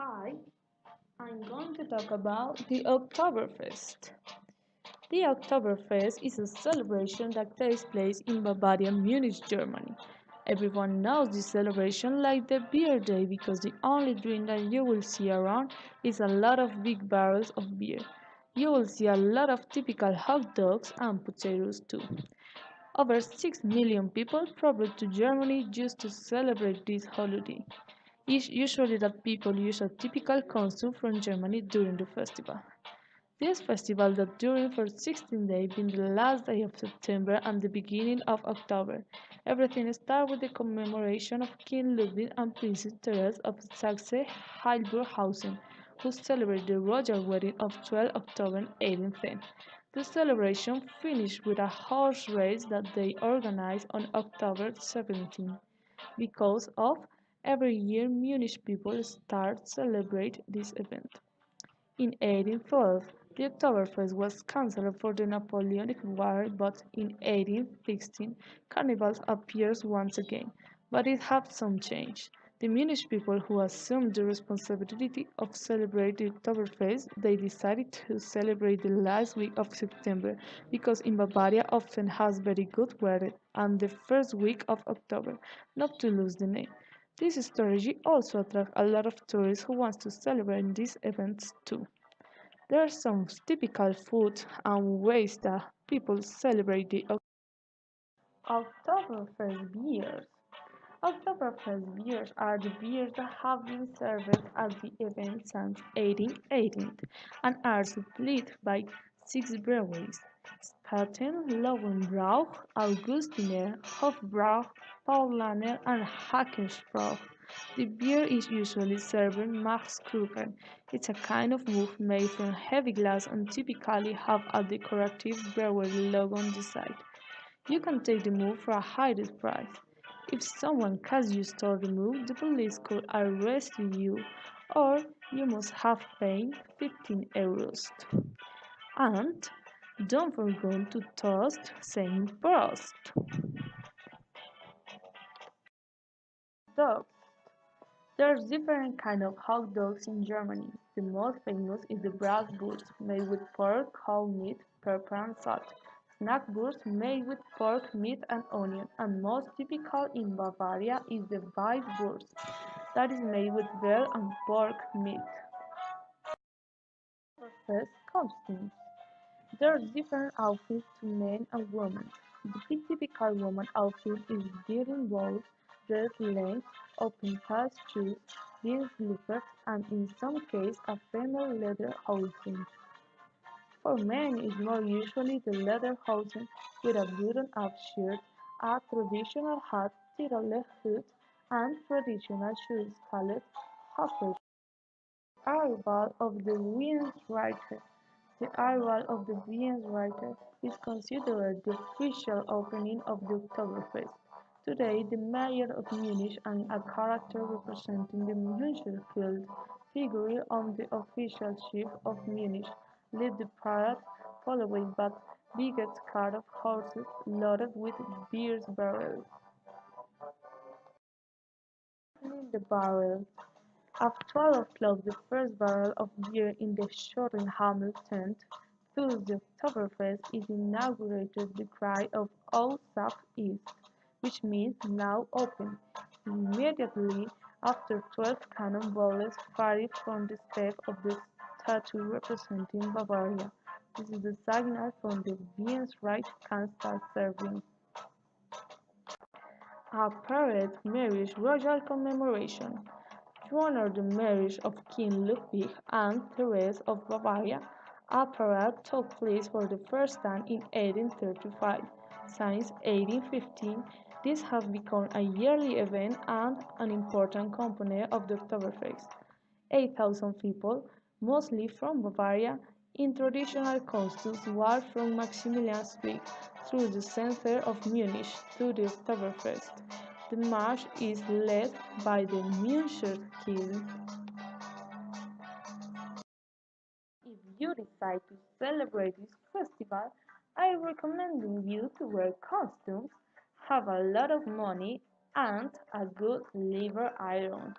Hi, I'm going to talk about the Oktoberfest. The Oktoberfest is a celebration that takes place in Bavaria, Munich, Germany. Everyone knows this celebration like the beer day because the only drink that you will see around is a lot of big barrels of beer. You will see a lot of typical hot dogs and potatoes too. Over 6 million people travel to Germany just to celebrate this holiday. It's usually that people use a typical costume from Germany during the festival. This festival that during for 16 days being the last day of September and the beginning of October. Everything starts with the commemoration of King Ludwig and Princess Therese of Saxe-Hildburghausen, who celebrated the royal wedding of 12 October 1810. The celebration finished with a horse race that they organized on October 17. Because of every year Munich people start celebrate this event. In 1812, the Oktoberfest was cancelled for the Napoleonic War, but in 1816, Carnival appears once again, but it had some change. The Munich people who assumed the responsibility of celebrating the Oktoberfest, they decided to celebrate the last week of September because in Bavaria often has very good weather and the first week of October, not to lose the name. This strategy also attracts a lot of tourists who want to celebrate these events too. There are some typical food and ways that people celebrate the Oktoberfest beers. Oktoberfest beers are the beers that have been served at the event since 1818 and are supplied by six breweries: Spaten, Löwenbräu, Augustiner, Hofbrau, Paulaner, and Hackensbräu. The beer is usually served Maßkrug. It's a kind of mug made from heavy glass and typically have a decorative brewery logo on the side. You can take the move for a higher price. If someone catches you store the move, the police could arrest you, or you must have paid 15 euros. And don't forget to toast saying Prost. Dogs. There's different kind of hot dogs in Germany. The most famous is the Bratwurst, made with pork, whole meat, pepper and salt. Knackwurst, made with pork, meat and onion, and most typical in Bavaria is the Weisswurst, that is made with veal and pork meat. First, costumes. There's different outfits to men and women. The typical woman outfit is dealing balls, dress length, open-toed shoes, jeans slippers, and in some cases a female leather housing. For men it's more usually the leather housing with a button-up shirt, a traditional hat, turtleneck hood, and traditional shoes called hoppers. Arrival of the Wiener. The arrival of the Wiener is considered the official opening of the Oktoberfest. Today, the mayor of Munich and a character representing the München Guild figure on the official ship of Munich lead the parade, followed by biggest cart of horses loaded with beer barrels. Opening the barrel. At 12 o'clock the first barrel of beer in the Schottenhamel tent, thus the Oktoberfest is inaugurated. The cry of "All South East", which means "now open". Immediately after 12 cannonballs fired from the step of the statue representing Bavaria. This is the signal from the Wiener's can start serving. A parade marriage royal commemoration. To honor the marriage of King Ludwig and Therese of Bavaria, a parade took place for the first time in 1835. Since 1815, this has become a yearly event and an important component of the Oktoberfest. 8,000 people, mostly from Bavaria, in traditional costumes walk from Maximiliansplatz through the center of Munich to the Oktoberfest. The march is led by the München King. If you decide to celebrate this festival, I recommend you to wear costumes, have a lot of money, and a good liver iron.